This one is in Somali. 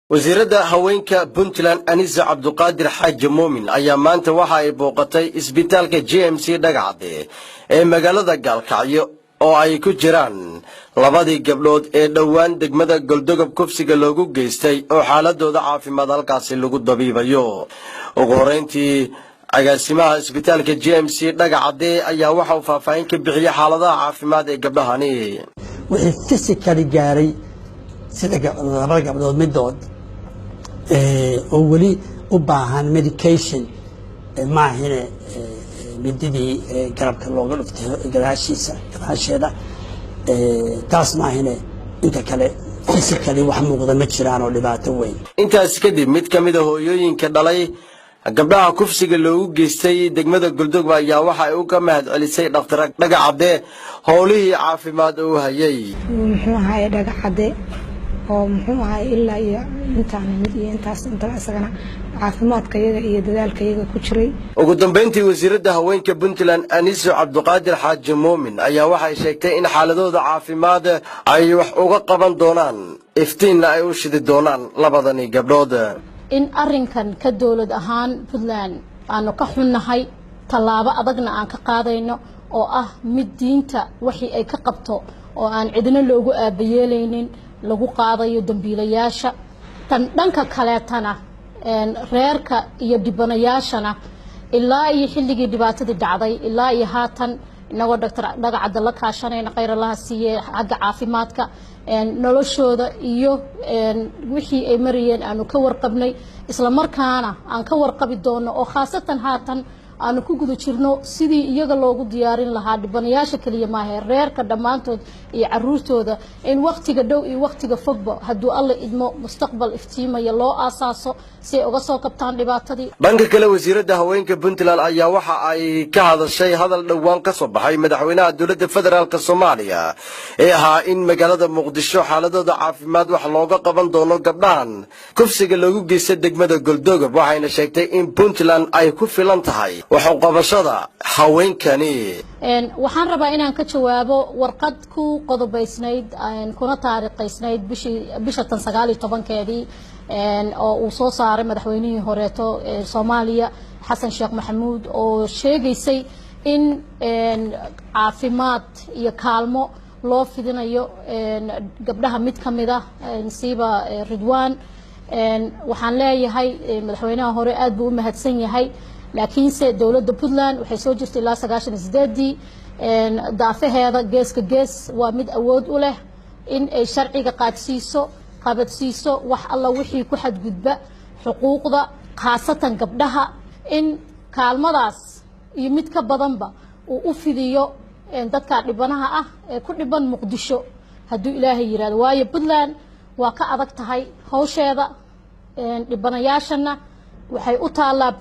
wasiirada haweenka Puntland Anisa Cabduqaadir Xaaji Muumin ayaa maanta waxa ay booqatay isbitaalka GMC Dhagaxde ee magaalada Gaalkacyo oo ay ku jiraan labadii gabdhood ee dhawaan degmada Galdogob kufsiga loogu geystay oo xaaladooda caafimaad halkaas lagu dabiibayo ugu horeyntii agaasimaha isbitaalka GMC Dhagaxde ayaa waxa uu faahfaahin ka bixiyay xaaladaha caafimaad ee gabdhahani wixii physically gaaray sida labada gabdhood midood oo wali u baahan medication maahine mididii garabka looga dhuftay gadaasheeda taas maahine inta kale physically wax muuqda ma jiraan oo dhibaato weyn intaas kadib mid kamid ah hooyooyinka dhalay gabdhaha kufsiga loogu geystay degmada Galdogob ayaa waxa ay u ka mahad celisay dhaqtar Dhagaxde howlihii caafimaad oo hayay muxuu ahaa Dhagaxde oo muxuu ahaa ilaa iyo intaan mid iyo intaas inta asagana caafimaadka iyaga iyo dadaalka iyaga ku jiray ugu dambeyntii wasiirada haweenka Puntland Anisa Cabduqaadir Xaaji Muumin ayaa waxay sheegtay in xaaladooda caafimaad ay wax uga qaban doonaan iftiinna ay u shidi doonaan labadani gabdhood in arrinkan ka dawlad ahaan Puntland aanu ka xunnahay talaabo adagna aan ka qaadayno oo ah mid diinta wixii ay ka qabto oo aan cidina loogu aabayeelaynin lagu qaadayo dambiilayaasha tan dhanka kaleetana reerka iyo dibanayaashana ilaa iyo xilligii dhibaatadii dhacday ilaa iyo haatan inagoo dhaqtar Dhagaxde la kaashanayna khayr Allah siiyay xagga caafimaadka noloshooda iyo wixii ay mariyeen aanu ka warqabnay isla markaana aan ka warqabi doono oo khaasatan haatan aanu ku guda jirno sidii iyaga loogu diyaarin lahaa dhibanayaasha kaliya maaha reerka dhamaantood iyo caruurtooda in waqtiga dhow iyo waqtiga fogba haduu alla idmo mustaqbal iftiimaya loo aasaaso si ay uga soo kabtaan dhibaatadii dhanka kale wasiirada haweenka Puntland ayaa waxa ay ka hadashay hadal dhawaan ka soo baxay madaxweynaha dawladda federaalka Soomaaliya ee ahaa in magaalada Muqdisho xaaladooda caafimaad wax looga qaban doono gabdhahan kufsiga loogu geystay degmada Galdogob waxayna sheegtay in Puntland ay ku filan tahay waxaan qabashada haweenkani waxaan rabaa inaan ka jawaabo warqad ku qodobaysnayd kuna taariikhaysnayd bisha 19keedii oo uu soo saaray madaxweynihii horeeto Soomaaliya Xasan Sheekh Maxamuud oo sheegaysay in caafimaad iyo kaalmo loo fidinayo gabdhaha mid kamid ah nasiiba Ridwaan waxaan leeyahay madaxweynaha hore aad buu u mahadsan yahay laakiin se dawladda Puntland waxay soo jirtay ilaa 98 daafaheeda geeska gees waa mid awood u leh in ay sharciga qabadsiiso wax alla wixii ku xadgudba xuquuqda khaasatan gabdhaha in kaalmadaas iyo mid ka badanba uu u fidiyo dadka dhibanaha ah ee ku dhiban Muqdisho haduu Ilaahay yiraahdo waayo Puntland waa ka adag tahay hawsheeda dhibanayaashana waxay u taalaa